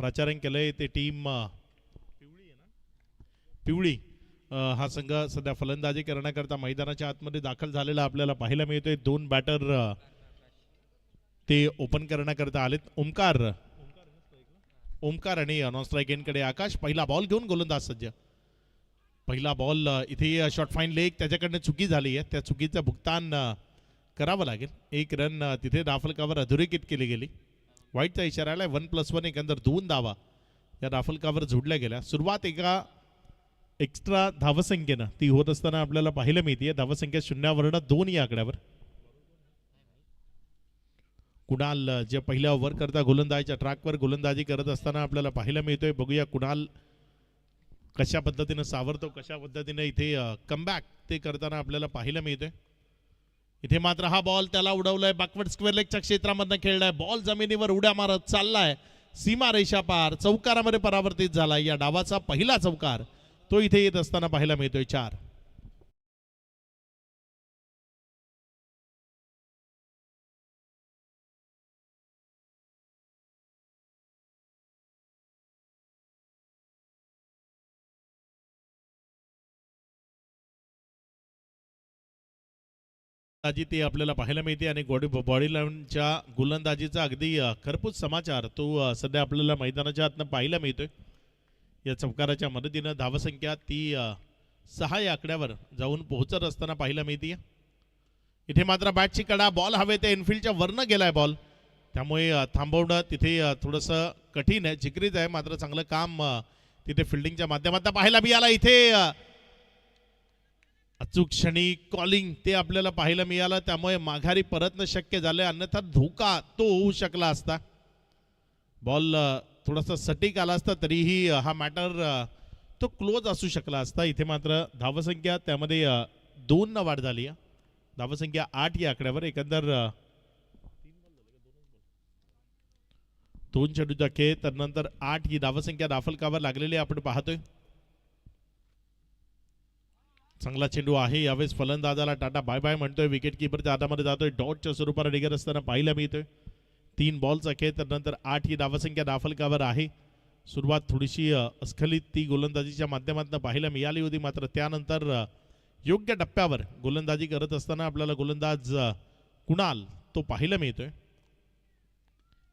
प्राचार्य केलंय ते टीम पिवळी हा संघ सध्या फलंदाजी करण्याकरता मैदानाच्या आतमध्ये दाखल झालेला आपल्याला पाहायला मिळतोय। दोन बॅटर ते ओपन करण्याकरता आलेत, ओमकार आणि नॉन स्ट्राईक एंडकडे आकाश। पहिला बॉल घेऊन गोलंदाज सज्ज। पहिला बॉल इथे शॉर्ट फाईन लेग त्याच्याकडनं चुकी झाली आहे, त्या चुकीचं भुगतान करावं लागेल। एक रन तिथे दाफलकावर अधोरेखित केली गेली। वाईटचा इशारा आलाय। 1+1 एकंदर 2 धावा या दाफलकावर जोडल्या गेल्या। सुरुवात एका एक्स्ट्रा धावसंख्येनं ती होत असताना आपल्याला पाहायला मिळते। धावसंख्या 0वरून 2 या आकड्यावर। कुणाल जे पहिल्या ओव्हर करता गोलंदाजीच्या ट्रॅकवर गोलंदाजी करत असताना आपल्याला पाहायला मिळतोय। बघूया कुणाल कशा पद्धतीने सावरतो, कशा पद्धतीने इथे कमबॅक ते करताना आपल्याला पाहायला मिळतोय। इथे मात्र हा बॉल त्याला उडवलाय, बॅकवर्ड स्क्वेअर लेगच्या क्षेत्रामधून खेळलाय। बॉल जमिनीवर उड्या मारत चाललाय, सीमा रेषा पार, चौकारामध्ये परावर्तित झालाय। या डावाचा पहिला चौकार तो इथे येत असताना पाहायला मिळतोय। 4 ते आपल्याला पाहायला मिळते आणि बॉडी लाईनच्या गोलंदाजीचा अगदी खरपूस समाचार तो सध्या आपल्याला मैदानाच्या आतनं पाहायला मिळतोय। या चौकाराच्या मदतीनं धावसंख्या ती 6 या आकड्यावर जाऊन पोहोचत असताना पाहायला मिळते। इथे मात्र बॅटची कडा, बॉल हवे ते इनफिल्डच्या वरनं गेलाय बॉल, त्यामुळे थांबवणं तिथे थोडंसं कठीण आहे, जिकरीच आहे। मात्र चांगलं काम तिथे फिल्डिंगच्या माध्यमातून पाहायला मिळालं। इथे अचूक क्षणी कॉलिंग ते आपल्याला पाहायला मिळालं, त्यामुळे माघारी परतणं शक्य झालं, अन्यथा धोका तो होऊ शकला असता। बॉल थोडासा सटीक आला असता तरीही हा मॅटर तो क्लोज असू शकला असता। इथे मात्र धावसंख्या त्यामध्ये 2 न वाढ झाली आहे। धावसंख्या 8 या आकड्यावर। एकंदर 2 चेंडूचा खेळ, त्यानंतर 8 ही धावसंख्या दाफलकावर लागलेली आपण पाहतोय। चांगला चेंडू आहे, यावेळेस फलंदाजाला टाटा बाय बाय म्हणतोय, विकेट किपरच्या हातामध्ये जातोय, डॉटच्या स्वरूपाने निघत असताना पाहायला मिळतोय। 3 बॉलचा खेळ, त्यानंतर 8 ही धावसंख्या दाफलकावर आहे। सुरुवात थोडीशी अस्खलित ती गोलंदाजीच्या माध्यमातून पाहायला मिळाली होती, मात्र त्यानंतर योग्य टप्प्यावर गोलंदाजी करत असताना आपल्याला गोलंदाज कुणाल तो पाहायला मिळतोय।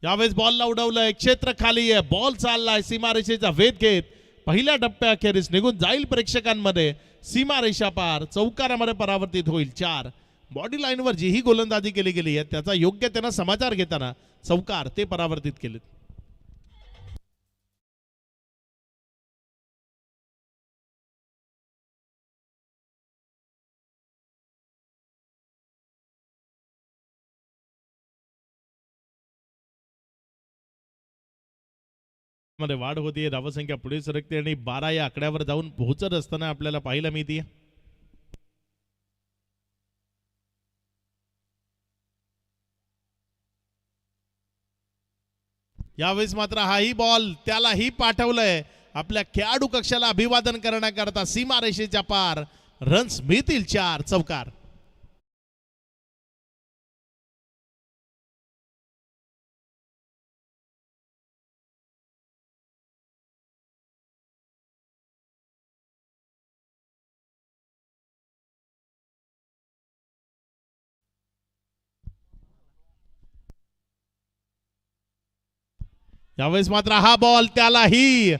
यावेळेस बॉलला उडवलंय, क्षेत्र खाली आहे, बॉल चाललाय सीमारेषेचा वेध घेत, पहिल्या टप्प्याखेरीज निघून जाईल प्रेक्षकांमध्ये, सीमारेषा पार, चौकारामध्ये परावर्तित होईल। 4 बॉडी लाईनवर जी ही गोलंदाजी केली गेली आहे त्याचा योग्य त्यांना समाचार घेताना चौकार ते परावर्तित केलेत। मध्ये वाढ होतीये, धावसंख्या पुढे सरकते आणि 12 या आकड्यावर जाऊन पोहोचत असताना आपल्याला पाहायला मिळते। यावेळेस मात्र हाही बॉल त्यालाही पाठवलंय, आपल्या खेळाडू कक्षाला अभिवादन करण्याकरता सीमारेषेच्या पार, रन्स मिळतील 4, चौकार। यावेळेस मात्र हा बॉल त्यालाही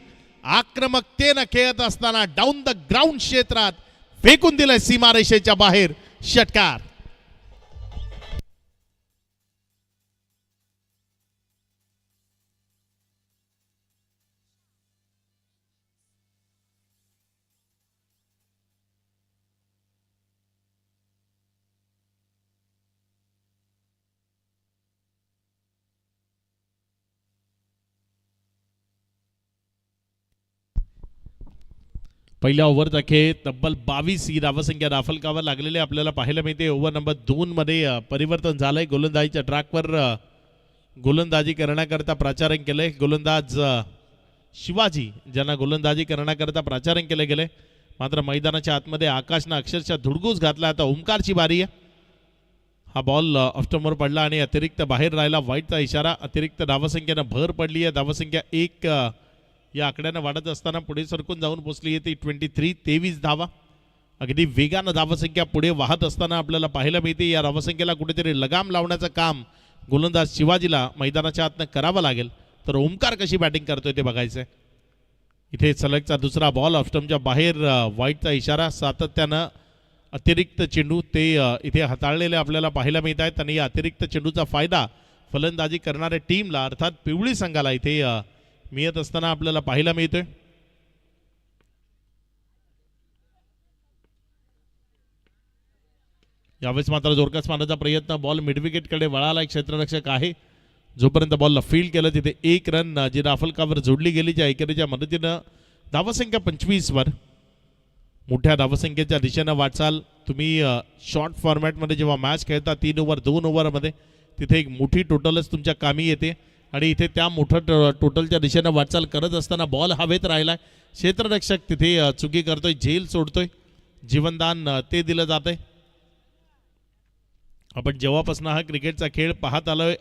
आक्रमकतेनं खेळत असताना डाऊन द ग्राउंड क्षेत्रात फेकून दिलंय सीमारेषेच्या बाहेर, षटकार। पहिल्या ओव्हरचा खेळ तब्बल 22 ही धावसंख्या दाफलकावर लागलेले आपल्याला पाहायला मिळते। ओव्हर नंबर 2 मध्ये परिवर्तन झालंय। गोलंदाजीच्या ट्रॅकवर गोलंदाजी करण्याकरता प्राचार्य केलंय गोलंदाज शिवाजी, ज्यांना गोलंदाजी करण्याकरता प्राचार्य केले गेले। मात्र मैदानाच्या आतमध्ये आकाशनं अक्षरशः धुडगूस घातला। आता ओमकारची बारी आहे। हा बॉल ऑफस्टंपवर पडला आणि अतिरिक्त बाहेर राहिला. वाईटचा इशारा. अतिरिक्त धावसंख्येनं भर पडली आहे. धावसंख्या 1 या आकड्यानं वाढत असताना पुढे सरकून जाऊन पोचली आहे ती 23 धावा. अगदी वेगानं धावसंख्या पुढे वाहत असताना आपल्याला पाहायला मिळते. या धावसंख्येला कुठेतरी लगाम लावण्याचं काम गोलंदाज शिवाजीला मैदानाच्या आतनं करावं लागेल. तर ओमकार कशी बॅटिंग करतोय ते बघायचंय. इथे सलगचा दुसरा बॉल ऑफस्टंपच्या बाहेर. वाईटचा इशारा. सातत्यानं अतिरिक्त चेंडू ते इथे हाताळलेले आपल्याला पाहायला मिळत आहेत. आणि या अतिरिक्त चेंडूचा फायदा फलंदाजी करणाऱ्या टीमला अर्थात पिवळी संघाला इथे मिळत असताना आपल्याला पाहायला मिळतोय. यावेळेस मात्र जोरकस मारण्याचा प्रयत्न. बॉल मिडविकेटकडे वळाला. एक क्षेत्ररक्षक आहे. जोपर्यंत बॉलला फील्ड केलं तिथे 1 रन जी राफलकावर जोडली गेली. ज्या एकेरीच्या मदतीनं धावसंख्या 25 वर. मोठ्या धावसंख्येच्या दिशेनं वाटचाल. तुम्ही शॉर्ट फॉर्मॅटमध्ये जेव्हा मॅच खेळता 3 ओव्हर 2 ओव्हरमध्ये तिथे एक मोठी टोटलच तुमच्या कामी येते. आणि इथे त्या मोठं टोटलच्या दिशेनं वाटचाल करत असताना बॉल हवेत राहिलाय. क्षेत्ररक्षक तिथे चुकी करतोय. झेल सोडतोय. जीवनदान ते दिलं जातंय. आपण जेव्हापासून हा क्रिकेटचा खेळ पाहत आलोय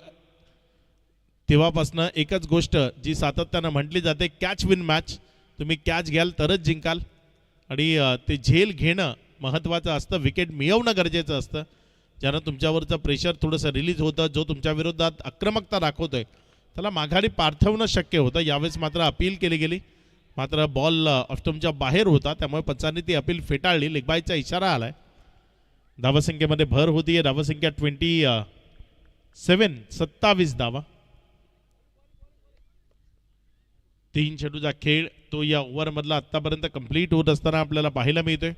तेव्हापासून एकच गोष्ट जी सातत्यानं म्हटली जाते, कॅच विन मॅच. तुम्ही कॅच घ्याल तरच जिंकाल. आणि ते झेल घेणं महत्त्वाचं असतं. विकेट मिळवणं गरजेचं असतं. ज्यानं तुमच्यावरचं प्रेशर थोडंसं रिलीज होतं. जो तुमच्या विरोधात आक्रमकता दाखवतोय त्याला माघारी पाठवणं शक्य होतं. यावेळेस मात्र अपील केली गेली. मात्र बॉल ऑफस्टंपच्या बाहेर होता त्यामुळे पंचांनी ती अपील फेटाळली. लेगबायचा इशारा आलाय. धावसंख्येमध्ये भर होतीये. धावसंख्या 27 धावा. 3 चेंडूचा खेळ तो या ओव्हरमधला आत्तापर्यंत कंप्लीट होत असताना आपल्याला पाहायला मिळतोय.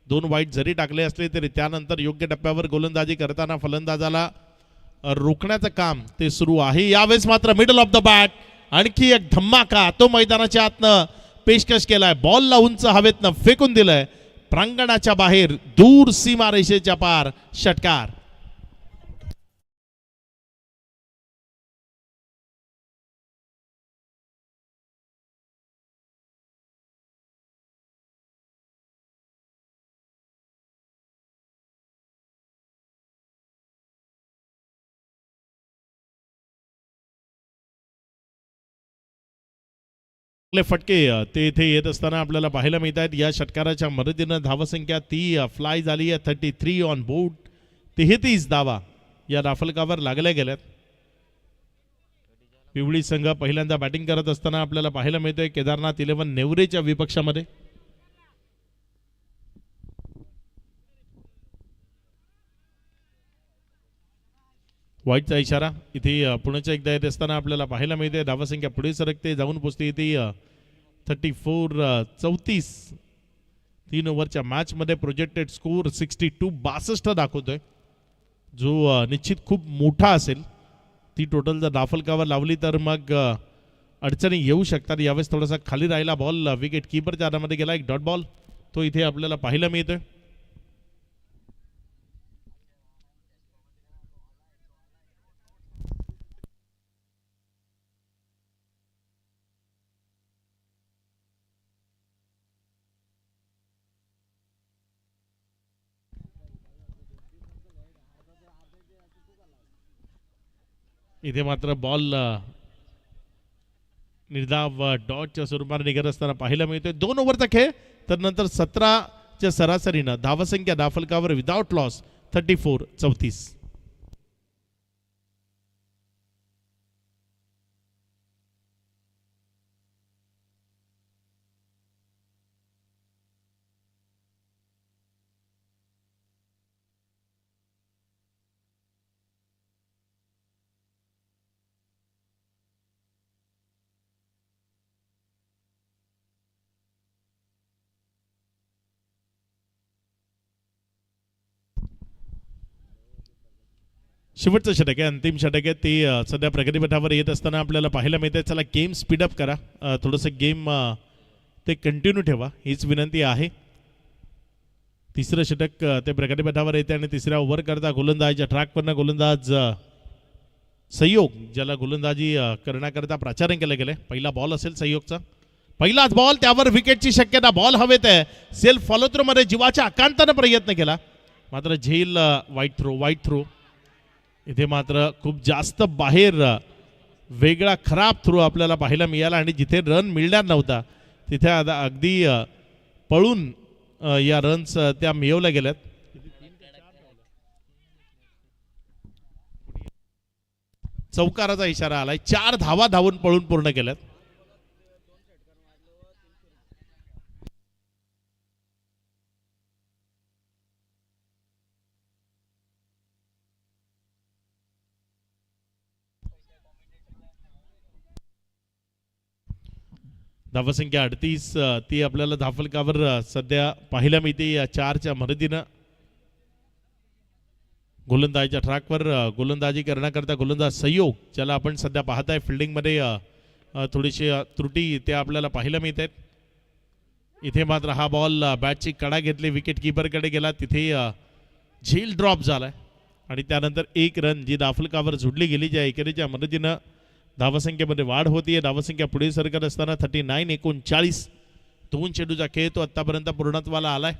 2 वाईट जरी टाकले असले तरी त्यानंतर योग्य टप्प्यावर गोलंदाजी करताना फलंदाजाला रोखण्याचं काम ते सुरू आहे. यावेळेस मात्र मिडल ऑफ द बॅट आणखी एक धम्माका तो मैदानाच्या आतनं पेशकश केलाय. बॉलला उंच हवेतनं फेकून दिलंय. प्रांगणाच्या बाहेर दूर सीमारेषेच्या पार षटकार. फटके ते इथे येत असताना आपल्याला पाहायला मिळत आहेत. या षटकाराच्या मदतीनं धावसंख्या ती फ्लाय झाली आहे. 33 ऑन बोर्ड. 33 धावा या राफलकावर लागल्या गेल्यात. पिवळी संघ पहिल्यांदा बॅटिंग करत असताना आपल्याला पाहायला मिळतोय केदारनाथ 11 नेवरेच्या विपक्षामध्ये. वाईटचा इशारा इथे पुण्याच्या एकदा येत असताना आपल्याला पाहायला मिळते. धावसंख्या पुढे सरकते. जाऊन पोचते इथे 34 3 ओव्हरच्या मॅचमध्ये प्रोजेक्टेड स्कोर 62 दाखवतोय. जो निश्चित खूप मोठा असेल. ती टोटल जर राफलकावर लावली तर मग अडचणी येऊ शकतात. यावेळेस थोडासा खाली राहिला बॉल. विकेट कीपरच्या हातामध्ये गेला. एक डॉट बॉल तो इथे आपल्याला पाहायला मिळतोय. इथे मात्र बॉल निर्धाव डॉटच्या स्वरूपाने निघत असताना पाहायला मिळतोय. 2 ओव्हरचा खेळ. तर नंतर 17च्या सरासरीनं धावसंख्या धाफलकावर विदाउट लॉस 34. शेवटचं षटक आहे. अंतिम षटक आहे. ते सध्या प्रगतीपथावर येत असताना आपल्याला पाहायला मिळते. चला गेम स्पीडअप करा. थोडंसं गेम ते कंटिन्यू ठेवा हीच विनंती आहे. तिसरं षटक ते प्रगतीपथावर येते आणि तिसऱ्या ओव्हर करता गोलंदाजच्या ट्रॅकवरनं गोलंदाज सहयोग ज्याला गोलंदाजी करण्याकरता प्राचारण केलं गेलं. पहिला बॉल असेल सहयोगचा. पहिलाच बॉल. त्यावर विकेटची शक्यता. बॉल हवेत आहे. सेल्फ फॉलो थ्रो मध्ये जीवाच्या आकांतानं प्रयत्न केला. मात्र झेल वाईट थ्रो. इथे मात्र खूप जास्त बाहेर वेगळा खराब थ्रो आपल्याला पाहायला मिळाला आणि जिथे रन मिळणार नव्हता तिथे आता अगदी पळून या रन्स त्या मिळवल्या गेल्यात. चौकाराचा इशारा आलाय. 4 धावा धावून पळून पूर्ण केल्यात. धावसंख्या 38 ती आपल्याला धाफलकावर सध्या पाहायला मिळते या 4च्या मदतीनं. गोलंदाजीच्या ट्रॅकवर गोलंदाजी करण्याकरता गोलंदाज सहयोग ज्याला आपण सध्या पाहताय फिल्डिंगमध्ये थोडीशी त्रुटी ते आपल्याला पाहायला मिळत आहेत. इथे मात्र हा बॉल बॅटची कडा घेतली, विकेट किपरकडे गेला, तिथे झेल ड्रॉप झालाय आणि त्यानंतर 1 रन जी दाफलकावर जुडली गेली, ज्या एकेरीच्या मदतीनं धावसंख्येमध्ये वाढ होतीये. धावसंख्या पुढे सरकत असताना 39-39 2 चेंडूचा खेळ तो आतापर्यंत पूर्णत्वाला आलाय.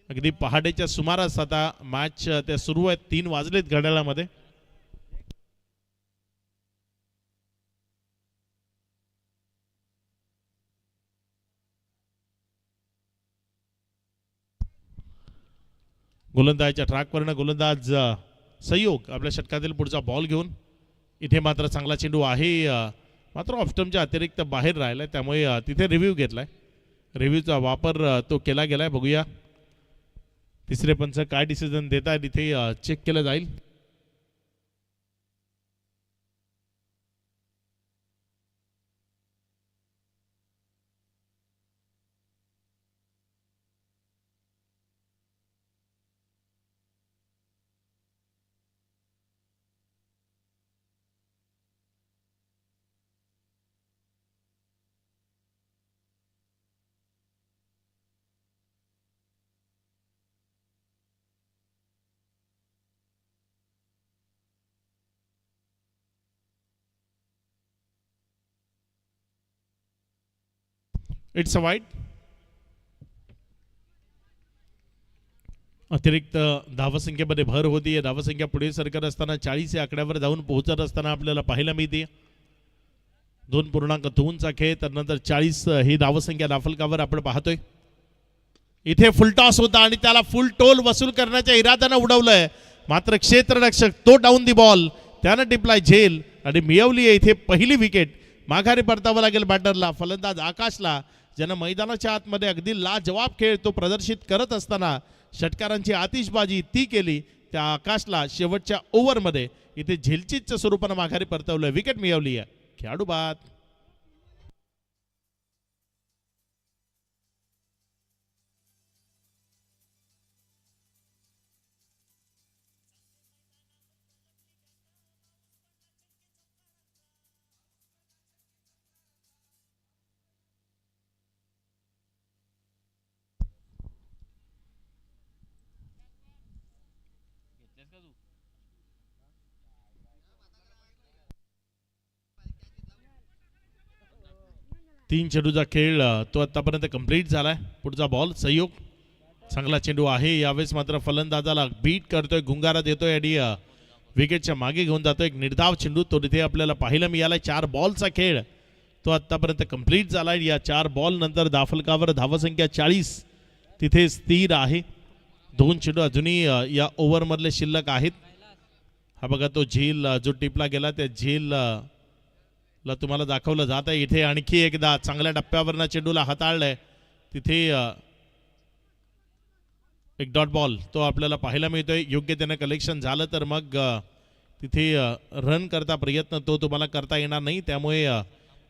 अगदी पहाटेच्या सुमारास आता मॅच त्या सुरू आहेत. 3 वाजलेत घड्याळामध्ये. गोलंदाजीच्या ट्रॅकवरनं गोलंदाज सहयोग आपल्या षटकातील पुढचा बॉल घेऊन. इथे मात्र चांगला चेंडू आहे, मात्र ऑफस्टम्पच्या अतिरिक्त बाहेर राहिलाय, त्यामुळे तिथे रिव्ह्यू घेतलाय. रिव्ह्यूचा वापर तो केला गेलाय. बघूया तिसरे पंच काय डिसिजन देत आहेत, इथे चेक केलं जाईल. It's a wide. अतिरिक्त धावसंख्येमध्ये भर होती. धावसंख्या पुढे सरकत असताना 40 या आकड्यावर जाऊन पोहोचत असताना आपल्याला पाहायला मिळते. 2.2चा खेळ, त्यानंतर 40 ही धावसंख्या दाफलकावर आपण पाहतोय. इथे फुलटॉस होता आणि त्याला फुल टोल वसूल करण्याच्या इराद्यानं उडवलंय, मात्र क्षेत्ररक्षक तो डाऊन दी बॉल त्यानं टिपलाय झेल आणि मिळवली आहे इथे पहिली विकेट. माघारी परतावं लागेल बॅटरला, फलंदाज आकाशला, ज्यानं मैदानाच्या आतमध्ये अगदी लाजवाब खेळ तो प्रदर्शित करत असताना षटकारांची आतिषबाजी ती केली. त्या आकाशला शेवटच्या ओव्हरमध्ये इथे झेलचीच्या स्वरूपानं माघारी परतवलं, विकेट मिळवली आहे. खेळाडू बाद. तीन चेंडूचा खेळ तो आतापर्यंत कंप्लीट झालाय. पुढचा बॉल सहयोग, चांगला चेंडू आहे. यावेळेस मात्र फलंदाजाला बीट करतोय, गुंगारा देतोय आणि विकेटच्या मागे घेऊन जातोय. एक निर्धाव चेंडू तो तिथे आपल्याला पाहायला मिळालाय. 4 बॉलचा खेळ तो आतापर्यंत कंप्लीट झालाय. या 4 बॉल नंतर दाफलकावर धावसंख्या 40 तिथे स्थिर आहे. 2 चेंडू अजूनही या ओव्हरमधले शिल्लक आहेत. हा बघा तो झेल जो टिपला गेला त्या झेल ला तुम्हाला दाखवलं जात आहे. इथे आणखी एकदा चांगल्या टप्प्यावरनं चेंडूला हाताळलंय. तिथे एक डॉट बॉल तो आपल्याला पाहायला मिळतोय. योग्य त्यानं कलेक्शन झालं तर मग तिथे रन करता प्रयत्न तो तुम्हाला करता येणार नाही, त्यामुळे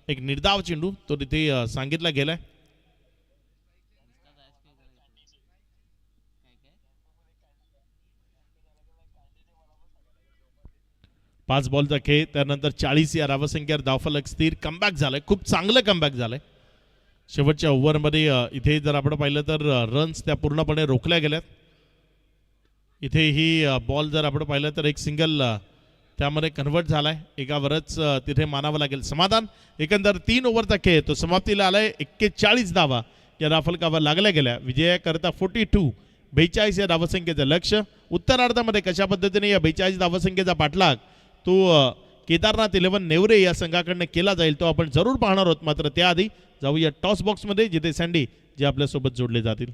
एक निर्धाव चेंडू तो तिथे सांगितला गेलाय. पाच बॉलचा खेळ, त्यानंतर 40 या धावसंख्येवर धावफलक स्थिर. कमबॅक झालंय, खूप चांगलं कमबॅक झालंय. शेवटच्या ओव्हरमध्ये इथे जर आपण पाहिलं तर रन्स त्या पूर्णपणे रोखल्या गेल्यात. इथे ही बॉल जर आपण पाहिलं तर एक सिंगल त्यामध्ये कन्वर्ट झालाय. एकावरच तिथे मानावं लागेल समाधान. एकंदर 3 ओव्हरचा खेळ तो समाप्तीला आलाय. 41 धावा या धावफलकावर लागल्या गेल्या. विजयाकरता 42 42 या धावसंख्येचं लक्ष्य. उत्तरार्धामध्ये कशा पद्धतीने या 42 धावसंख्येचा पाठलाग तो केदारनाथ 11 नेवरे या संघाकडनं केला जाईल तो आपण जरूर पाहणार आहोत. मात्र त्याआधी जाऊया टॉस बॉक्समध्ये जिथे सँडी जे आपल्यासोबत जोडले जातील.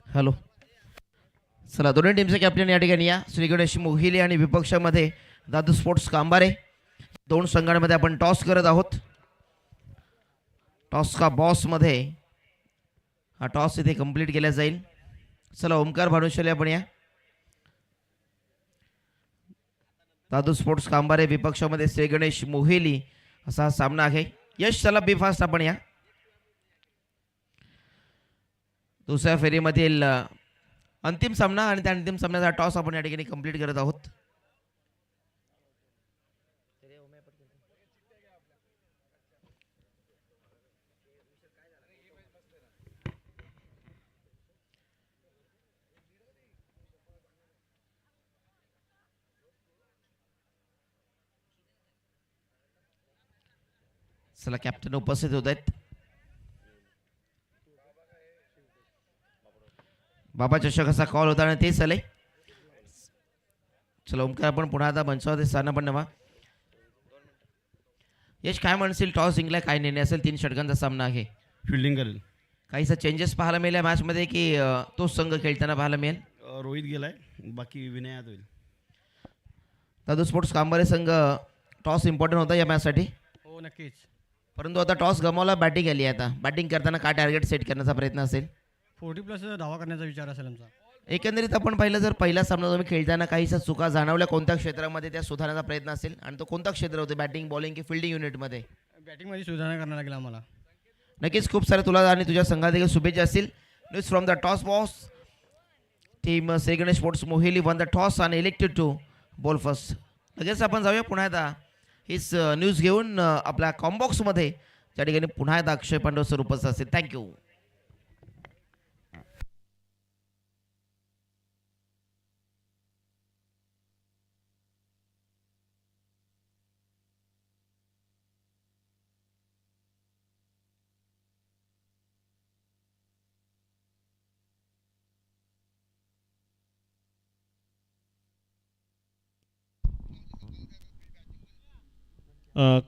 हॅलो, चला दोन्ही टीमचे कॅप्टन या ठिकाणी या. श्री गणेश मोहिले आणि विपक्षामध्ये दादू स्पोर्ट्स कांबारे. दोन संघांमध्ये आपण टॉस करत आहोत. टॉस का बॉसमध्ये हा टॉस इथे कंप्लीट केला जाईल. चला ओमकार भानुशाली आपण या. दादू स्पोर्ट्स कांबारे विपक्षामध्ये श्री गणेश मोहिली असा हा सामना आहे. यश चला बी फास्ट आपण या. दुसऱ्या फेरीमधील अंतिम सामना आणि त्या अंतिम सामन्याचा टॉस आपण या ठिकाणी कंप्लीट करत आहोत. चला कॅप्टन उपस्थित होत आहेत. बाबा चषकाचा कॉल होता आणि ते चाले. चला ओमकार आपण पुन्हा आता मंचावरती स्थान पण नवा. यश काय म्हणशील, टॉस जिंकला काय निर्णय असेल? 3 षटकांचा सामना आहे. फिल्डिंग करेल. काहीसा चेंजेस पाहायला मिळेल मॅचमध्ये की तोच संघ खेळताना पाहायला मिळेल? रोहित गेलाय, बाकी विनय यात होईल. दादू स्पोर्ट्स कांबारे संघ टॉस इम्पॉर्टंट होता या मॅचसाठी. हो नक्कीच. परंतु आता टॉस गमावला, बॅटिंग आली. आता बॅटिंग करताना काय टार्गेट सेट करण्याचा प्रयत्न असेल? 40+ धावा करण्याचा विचार असेल आमचा. एकंदरीत आपण पाहिलं जर पहिला सामना तुम्ही खेळताना काहीसा चुका जाणवल्या कोणत्या क्षेत्रामध्ये त्या सुधारण्याचा प्रयत्न असेल आणि तो कोणता क्षेत्र होते, बॅटिंग बॉलिंग की फिल्डिंग युनिटमध्ये? बॅटिंगमध्ये सुधारणा करायला लागेल आम्हाला. नक्कीच खूप सारे तुला आणि तुझ्या संघात देखील शुभेच्छा असतील. News from the toss boss team Shri Ganesh sports Mohili won the toss आणि इलेक्टेड टू बॉल फर्स्ट. लगेच आपण जाऊया पुन्हा एकदा हीच न्यूज घेऊन आपल्या कॉम्बॉक्समध्ये त्या ठिकाणी पुन्हा एकदा अक्षय पांडव सर उपस्थित असतील. थँक्यू.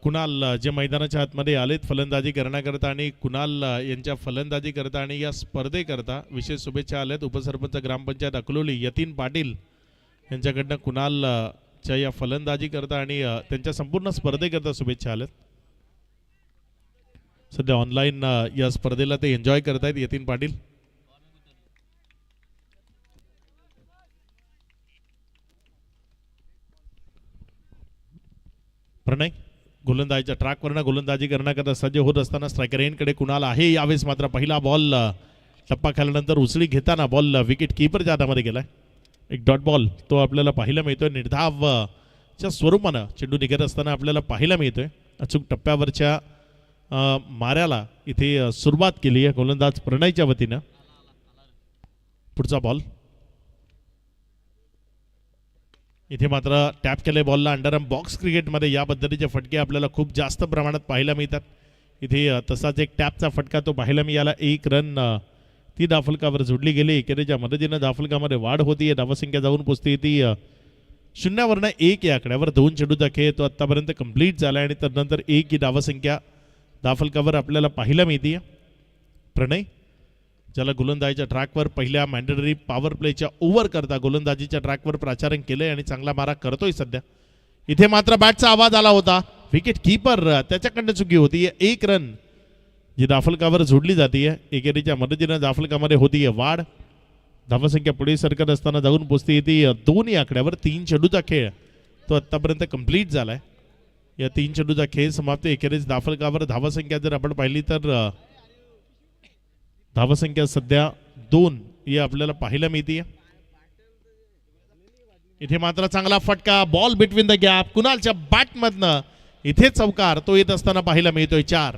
कुणाल जे मैदानाच्या आतमध्ये आलेत फलंदाजी करण्याकरता आणि कुणाल यांच्या फलंदाजी करता आणि या स्पर्धेकरता विशेष शुभेच्छा आल्यात उपसरपंच ग्रामपंचायत अकलोली यतीन पाटील यांच्याकडनं कुणालच्या या फलंदाजी करता आणि त्यांच्या संपूर्ण स्पर्धेकरता शुभेच्छा आल्यात. सध्या ऑनलाईन या स्पर्धेला ते एन्जॉय करतायत यतीन पाटील. प्रणय गोलंदाजीच्या ट्रॅकवरनं गोलंदाजी करण्याकरता सज्ज होत असताना स्ट्रायकर एंडकडे कुणाल आहे. यावेळेस मात्र पहिला बॉल टप्पा खाल्यानंतर उचली घेताना बॉल विकेट कीपरच्या हातामध्ये गेलाय. एक डॉट बॉल तो आपल्याला पाहायला मिळतोय. निर्धावच्या स्वरूपानं चेंडू निघत असताना आपल्याला पाहायला मिळतोय. अचूक टप्प्यावरच्या माऱ्याला इथे सुरुवात केली आहे गोलंदाज प्रणयच्या वतीनं. पुढचा बॉल इथे मात्र टॅप केले बॉलला. अंडरआर्म बॉक्स क्रिकेटमध्ये या पद्धतीचे फटके आपल्याला खूप जास्त प्रमाणात पाहायला मिळतात. इथे तसाच एक टॅपचा फटका तो पाहायला मिळाला. 1 रन ती धाफलकावर जोडली गेली. एकेरीच्या मदतीनं धाफलकामध्ये वाढ होती. धावसंख्या जाऊन पोचते ती 0वरनं 1 या आकड्यावर. 2 चेंडूचा खेळ तो आत्तापर्यंत कंप्लीट झाला आणि त्यानंतर 1 ही धावसंख्या धाफलकावर आपल्याला पाहायला मिळते. प्रणय ज्याला गोलंदाजीच्या ट्रॅकवर पहिल्या मॅन्डेटरी पॉवर प्लेच्या ओव्हर करता गोलंदाजीच्या ट्रॅकवर प्राचारण केलंय आणि चांगला मारा करतोय सध्या. इथे मात्र बॅटचा आवाज आला होता. विकेट कीपर त्याच्याकडनं चुकी होती. 1 रन जी दाफलकावर जोडली जाते. एकेरीच्या मदतीनं दाफलकामध्ये होतीये वाढ. धावसंख्या पुढे सरकत असताना जाऊन पोचते ती 2 या आकड्यावर. 3 चेंडूचा खेळ तो आत्तापर्यंत कंप्लीट झालाय. या 3 चेंडूचा खेळ समाप्त. एकेरीच दाफलकावर धावसंख्या जर आपण पाहिली तर धावसंख्या सध्या 2 ही आपल्याला पाहायला मिळते. इथे मात्र चांगला फटका बॉल बिटवीन द गॅप कुणालच्या बॅटमधनं इथे चौकार तो येत असताना पाहायला मिळतोय. 4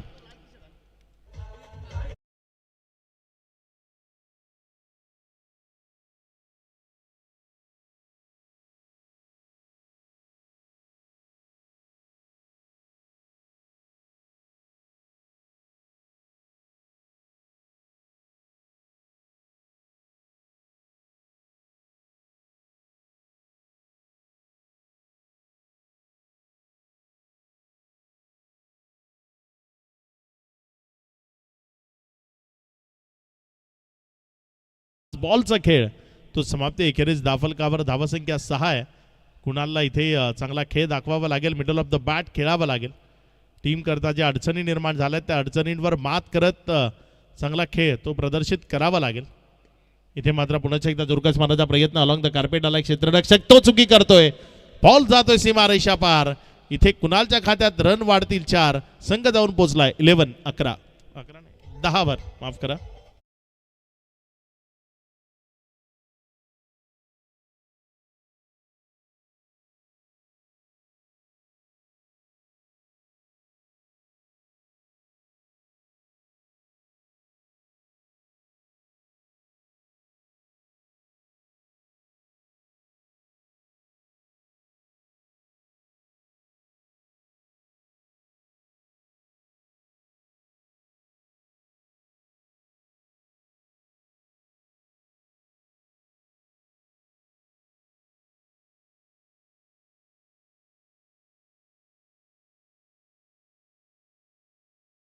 बॉलचा खेळ तो समाप्ती एकेरीस धावफलकावर धावसंख्या 6 आहे. कुणालला इथे चांगला खेळ दाखवावा लागेल, मिडल ऑफ द बॅट खेळावं लागेल. टीम करता ज्या अडचणी निर्माण झाल्या त्या अडचणींवर मात करत चांगला खेळ तो प्रदर्शित करावा लागेल. इथे मात्र पुन्हा एकदा जोरकस मारण्याचा प्रयत्न अलॉंग द कार्पेट आला क्षेत्ररक्षक तो चुकी करतोय. बॉल जातोय सीमारेषा पार. इथे कुणालच्या खात्यात रन वाढतील 4. संघ जाऊन पोहोचलाय 10 वर माफ करा.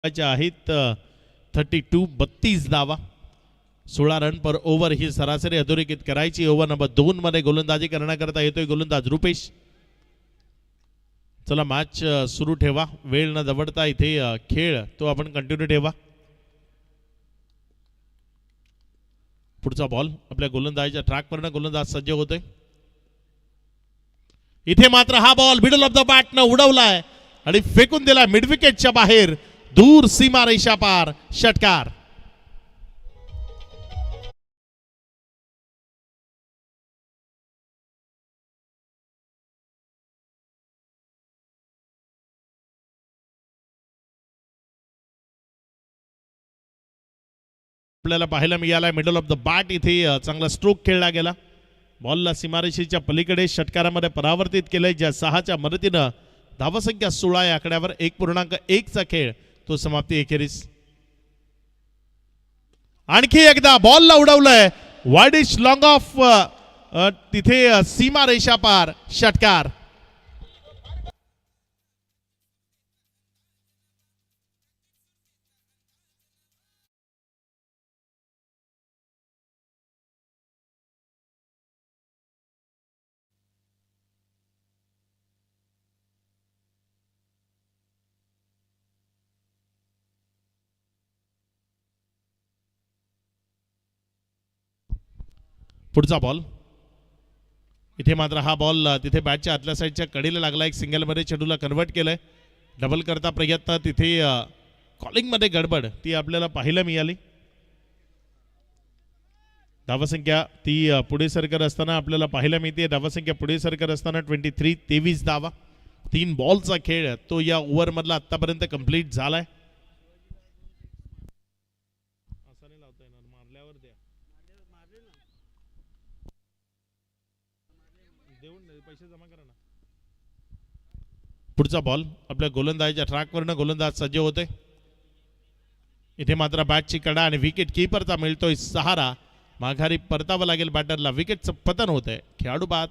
आहेत 32 धावा, 16 रन पर ओव्हर ही सरासरी अधोरेखित करायची. ओव्हर नंबर 2 मध्ये गोलंदाजी करण्याकरता येतोय गोलंदाज रुपेश. चला मॅच सुरू ठेवा, वेळ न दवडता इथे खेळ तो आपण कंटिन्यू ठेवा. पुढचा बॉल आपल्या गोलंदाजीच्या ट्रॅकवरनं गोलंदाज सज्ज होतोय. इथे मात्र हा ball middle of the bat न उडवलाय आणि फेकून दिला मिड विकेटच्या बाहेर, दूर सीमा रेषा पार, षटकार. आपल्याला पाहायला मिळाला मिडल ऑफ द बॅट इथे चांगला स्ट्रोक खेळला गेला. बॉलला सीमारेषेच्या पलीकडे षटकारामध्ये परावर्तित केलंय, ज्या 6च्या मदतीनं धावसंख्या 16 या आकड्यावर 1.1 चा खेळ तो समाप्ती एखेरीस. आणखी एकदा बॉलला उडवलंय वाईडिश लॉंग ऑफ, तिथे सीमा रेषा पार, षटकार. पुढचा बॉल इथे मात्र हा बॉल तिथे बॅटच्या आतल्या साईडच्या कडेला लागला, एक सिंगल मध्ये चेंडूला कन्वर्ट केलंय. डबल करता प्रयत्न, तिथे कॉलिंग मध्ये गडबड ती आपल्याला पाहायला मिळाली. धावसंख्या ती पुढे सरकत असताना आपल्याला पाहायला मिळते. धावसंख्या पुढे सरकत असताना 23 धावा. 3 बॉलचा खेळ तो या ओव्हर मधला आतापर्यंत कंप्लीट झालाय. पुढचा बॉल आपल्या गोलंदाजीच्या ट्रॅकवरनं गोलंदाज सज्ज होते. इथे मात्र बॅटची कडा आणि विकेट कीपरचा मिळतोय सहारा. माघारी परतावं लागेल बॅटरला, विकेटचं पतन होतंय. खेळाडू बाद.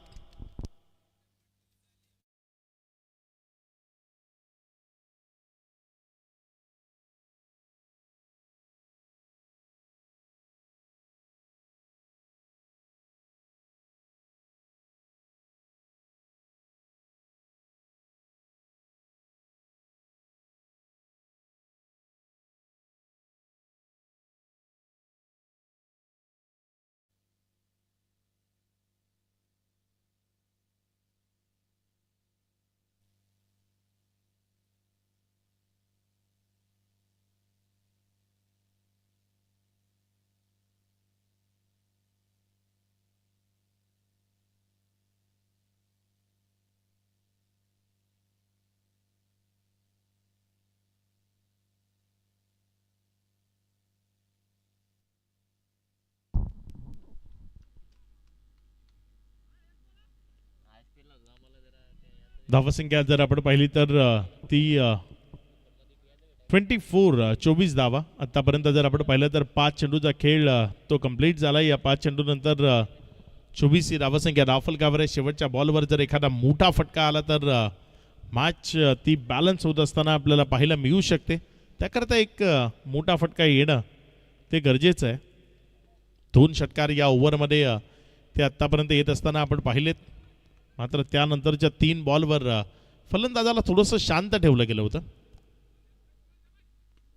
धावसंख्या जर आपण पाहिली तर ती 24 धावा. आतापर्यंत जर आपण पाहिलं तर 5 चेंडूचा खेळ तो कंप्लीट झाला. या 5 चेंडू नंतर 24 ही धावसंख्या राफलकावर आहे. शेवटच्या बॉलवर जर एखादा मोठा फटका आला तर मॅच ती बॅलन्स होत असताना आपल्याला पाहायला मिळू शकते. त्याकरता एक मोठा फटका येणं ते गरजेचं आहे. 2 षटकार या ओव्हरमध्ये ते आत्तापर्यंत येत असताना आपण पाहिलेत. मात्र त्यानंतरच्या 3 बॉलवर फलंदाजाला थोडंसं शांत ठेवलं गेलं होतं.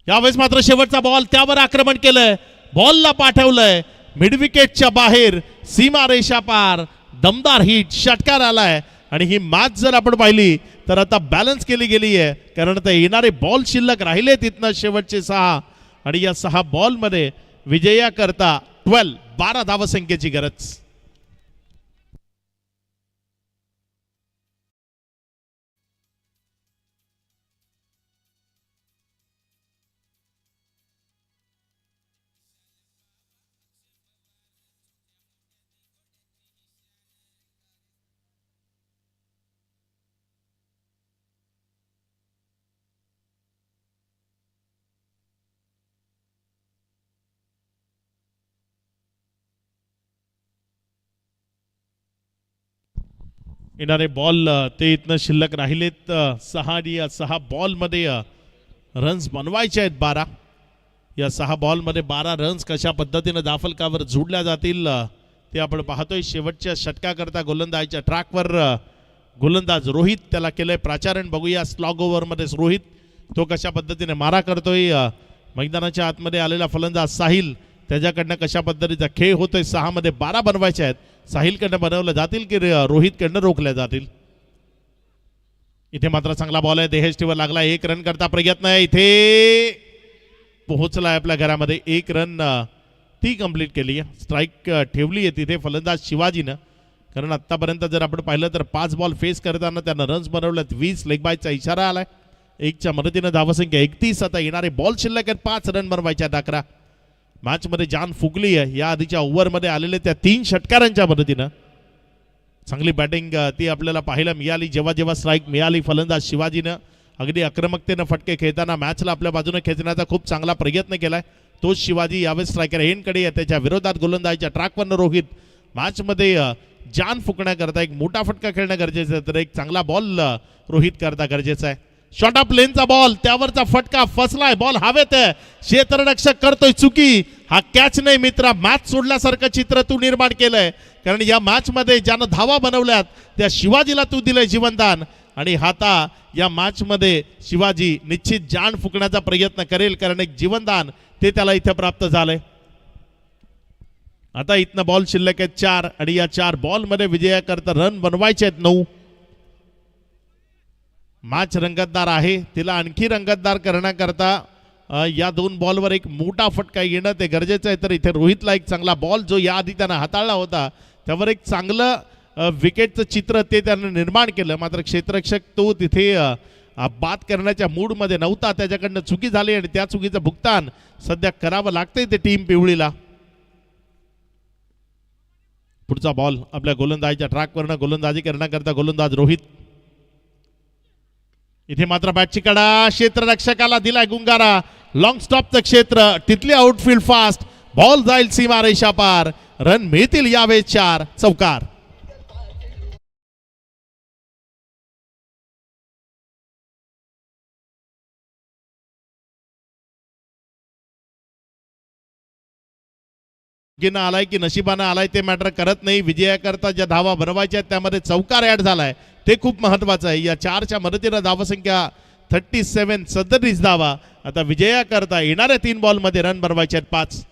यावेळेस मात्र शेवटचा बॉल, त्यावर आक्रमण केलंय, बॉलला पाठवलंय मिडविकेटच्या बाहेर, सीमारेषा पार, दमदार हिट, षटकार आलाय. आणि ही मॅच जर आपण पाहिली तर आता बॅलन्स केली गेली आहे, कारण आता येणारे बॉल शिल्लक राहिले तिथनं शेवटचे 6 आणि या 6 बॉलमध्ये विजयाकरता 12 धावसंख्येची गरज. येणारे बॉल ते इथनं शिल्लक राहिलेत 6 आणि या 6 बॉलमध्ये रन्स बनवायचे आहेत 12. या 6 बॉलमध्ये 12 रन्स कशा पद्धतीने दाफलकावर जोडल्या जातील ते आपण पाहतोय. शेवटच्या षटकाकरता गोलंदाजीच्या ट्रॅकवर गोलंदाज रोहित, त्याला केलंय प्राचारण. बघूया स्लॉग ओव्हरमध्ये रोहित तो कशा पद्धतीने मारा करतोय. मैदानाच्या आतमध्ये आलेला फलंदाज साहिल, त्याच्याकडनं कशा पद्धतीचा खेळ होतोय. 6 मध्ये 12 बनवायचे आहेत. साहिलकडनं बनवल्या जातील की रोहितकडनं रोखल्या जातील. इथे मात्र चांगला बॉल आहे, देहेष्टीवर लागला. 1 रन करता प्रयत्न आहे, इथे पोहोचलाय आपल्या घरामध्ये. 1 रन ती कंप्लीट केली आहे. स्ट्राईक ठेवली आहे तिथे फलंदाज शिवाजीनं, कारण आतापर्यंत जर आपण पाहिलं तर 5 बॉल फेस करताना त्यानं रन्स बनवल्यात. 20 लेग बायचा इशारा आलाय. 1च्या मदतीनं धावसंख्या 31. आता येणारे बॉल शिल्लक आहेत 5 रन बनवायच्या 11. मॅच मध्ये जान फुगली आहे. या आधीच्या ओव्हरमध्ये आलेले त्या 3 षटकारांच्या मदतीनं चांगली बॅटिंग ती आपल्याला पाहायला मिळाली. जेव्हा जेव्हा स्ट्राईक मिळाली फलंदाज शिवाजीनं अगदी आक्रमकतेनं फटके खेळताना मॅचला आपल्या बाजूने खेचण्याचा खूप चांगला प्रयत्न केलाय. तोच शिवाजी यावेळेस स्ट्रायकर एंडकडे आहे. त्याच्या विरोधात गोलंदाजीच्या ट्रॅकवरनं रोहित मॅचमध्ये जान फुकण्याकरता एक मोठा फटका खेळणं गरजेचं आहे, तर एक चांगला बॉल रोहित करता गरजेचा आहे. शॉर्ट ऑफ लेनचा बॉल, त्यावरचा फटका फसलाय. बॉल हवेत आहे, क्षेत्ररक्षक करतोय चुकी. हा कॅच नाही मित्रा, मॅच सोडल्यासारखं चित्र तू निर्माण केलंय, कारण या मॅच मध्ये ज्यानं धावा बनवल्यात त्या शिवाजीला तू दिलंय जीवनदान. आणि आता या मॅच मध्ये शिवाजी निश्चित जान फुकण्याचा प्रयत्न करेल, कारण एक जीवनदान ते त्याला इथे प्राप्त झालंय. आता इथनं बॉल शिल्लक आहेत 4 आणि या 4 बॉल मध्ये विजयाकरता रन बनवायचे आहेत 9. मॅच रंगतदार आहे, तिला आणखी रंगतदार करण्याकरता या 2 बॉलवर एक मोठा फटका येणं ते गरजेचं आहे. तर इथे रोहितला एक चांगला बॉल जो याआधी त्यानं हाताळला होता त्यावर एक चांगलं विकेटचं चित्र ते त्यानं निर्माण केलं. मात्र क्षेत्ररक्षक तो तिथे बाद करण्याच्या मूडमध्ये नव्हता, त्याच्याकडनं चुकी झाली आणि त्या चुकीचं भुगतान सध्या करावं लागतंय ते टीम पिवळीला. पुढचा बॉल आपल्या गोलंदाजीच्या ट्रॅकवरनं गोलंदाजी करण्याकरता गोलंदाज रोहित. इथे मात्र बॅटची कडा क्षेत्ररक्षकाला दिलाय गुंगारा. लॉंग स्टॉपचं क्षेत्र, तिथली आउटफील्ड फास्ट, बॉल जाईल सीमारेषा पार. रन मिळतील यावेळेस 4. चौकार. आलाय की नशिबानं आलाय ते मॅटर करत नाही. विजयाकरता ज्या धावा बनवायच्या आहेत त्यामध्ये चौकार ऍड झालाय, ते खूप महत्वाचं आहे. या 4च्या मदतीनं धावसंख्या 37, 37 धावा. आता विजयाकरता येणाऱ्या 3 बॉल मध्ये रन बनवायचे आहेत 5.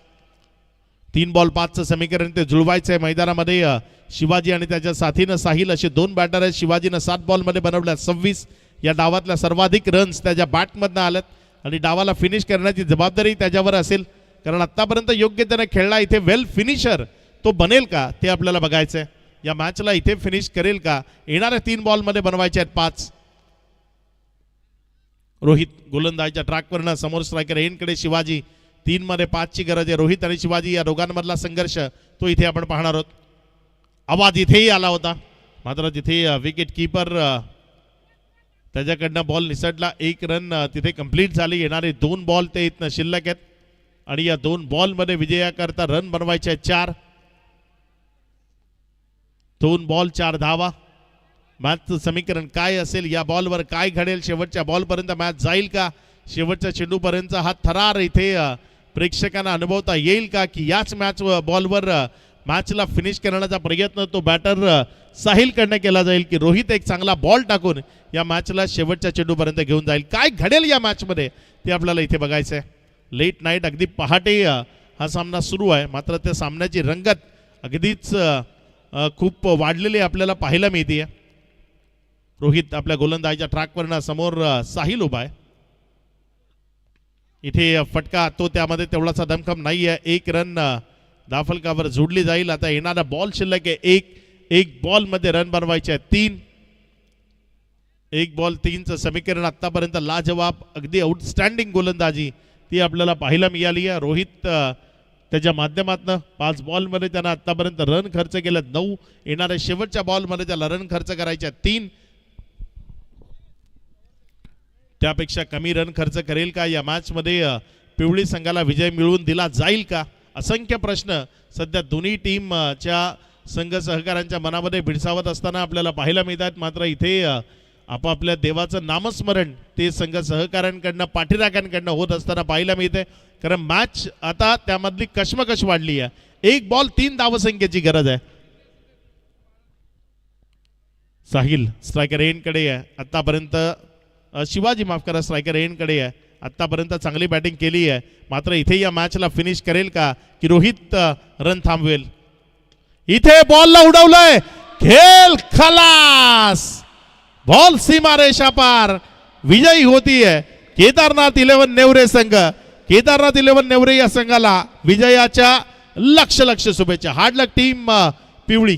3 बॉल 5चं समीकरण ते जुळवायचं आहे. मैदानामध्ये शिवाजी आणि त्याच्या साथीनं साहिल असे 2 बॅटर आहेत. शिवाजीनं 7 बॉल मध्ये बनवल्या 26. या डावातल्या सर्वाधिक रन्स त्याच्या बॅटमधनं आल्यात आणि डावाला फिनिश करण्याची जबाबदारी त्याच्यावर असेल, कारण आतापर्यंत योग्य त्याने खेळला. इथे वेल फिनिशर तो बनेल का ते आपल्याला बघायचंय. या मॅचला इथे फिनिश करेल का. येणाऱ्या 3 बॉल मध्ये बनवायचे आहेत 5. रोहित गोलंदाजीच्या ट्रॅकवरनं समोर स्ट्रायकर एंडकडे शिवाजी. 3 मध्ये 5 ची गरज आहे. रोहित आणि शिवाजी या दोघांमधला संघर्ष तो इथे आपण पाहणार आहोत. आवाज इथेही आला होता, मात्र तिथे विकेट किपर त्याच्याकडनं बॉल निसटला. 1 रन तिथे कंप्लीट झाली. येणारे 2 बॉल ते इथनं शिल्लक आहेत आणि या 2 बॉल मध्ये विजयाकरता रन बनवायचे आहेत 4. 2 बॉल 4 धावा. मॅचचं समीकरण काय असेल, या बॉलवर काय घडेल, शेवटच्या बॉलपर्यंत मॅच जाईल का, शेवटच्या चेंडूपर्यंत हा थरार इथे प्रेक्षकांना अनुभवता येईल का की याच मॅच बॉलवर मॅचला फिनिश करण्याचा प्रयत्न तो बॅटर साहिल कडनं केला जाईल की रोहित एक चांगला बॉल टाकून या मॅचला शेवटच्या चेंडूपर्यंत घेऊन जाईल. काय घडेल या मॅचमध्ये ते आपल्याला इथे बघायचं आहे. लेट नाईट अगदी पहाटे हा सामना सुरू आहे, मात्र त्या सामन्याची रंगत अगदीच खूप वाढलेली आपल्याला पाहायला मिळते. रोहित आपल्या गोलंदाजीच्या ट्रॅकवरनं समोर साहिल उभा आहे. इथे फटका तो त्यामध्ये तेवढासा दमखम नाही आहे. एक रन धाफलकावर जोडली जाईल. आता येणारा बॉल शिल्लक आहे. एक बॉल मध्ये रन बनवायचे आहेत 3. 1 बॉल 3चं समीकरण आतापर्यंत लाजवाब अगदी आउटस्टँडिंग गोलंदाजी ती आपल्याला पाहायला मिळाली आहे. रोहित त्याच्या माध्यमातून 5 बॉलमध्ये त्यानं आतापर्यंत रन खर्च केले 9. येणाऱ्या शेवटच्या बॉलमध्ये त्याला रन खर्च करायचे 3. त्यापेक्षा कमी रन खर्च करेल का या मॅच मध्ये पिवळी संघाला विजय मिळवून दिला जाईल का, असंख्य प्रश्न सध्या दोन्ही टीमच्या संघ सहकाऱ्यांच्या मनामध्ये भिडसावत असताना आपल्याला पाहायला मिळतात. मात्र इथे आपापल्या देवाचं नामस्मरण ते संघ सहकाऱ्यांकडनं पाठीराख्यांकडनं होत असताना पाहायला मिळते. कारण मॅच आता त्यामधली कश्मकश वाढली आहे. 1 बॉल 3 धावसंख्येची गरज आहे. साहिल स्ट्रायकर एंडकडे आहे आतापर्यंत. शिवाजी माफ करा, स्ट्रायकर एंडकडे आहे. आतापर्यंत चांगली बॅटिंग केली आहे, मात्र इथे या मॅचला फिनिश करेल का की रोहित रन थांबवेल. इथे बॉलला उडवलंय, खेळ खलास. बॉल सीमारेषा पार. विजयी होतीये केदारनाथ 11 नेवरे संघ. केदारनाथ 11 नेवरे या संघाला विजयाच्या लक्ष शुभेच्छा. हार्ड लक टीम पिवळी.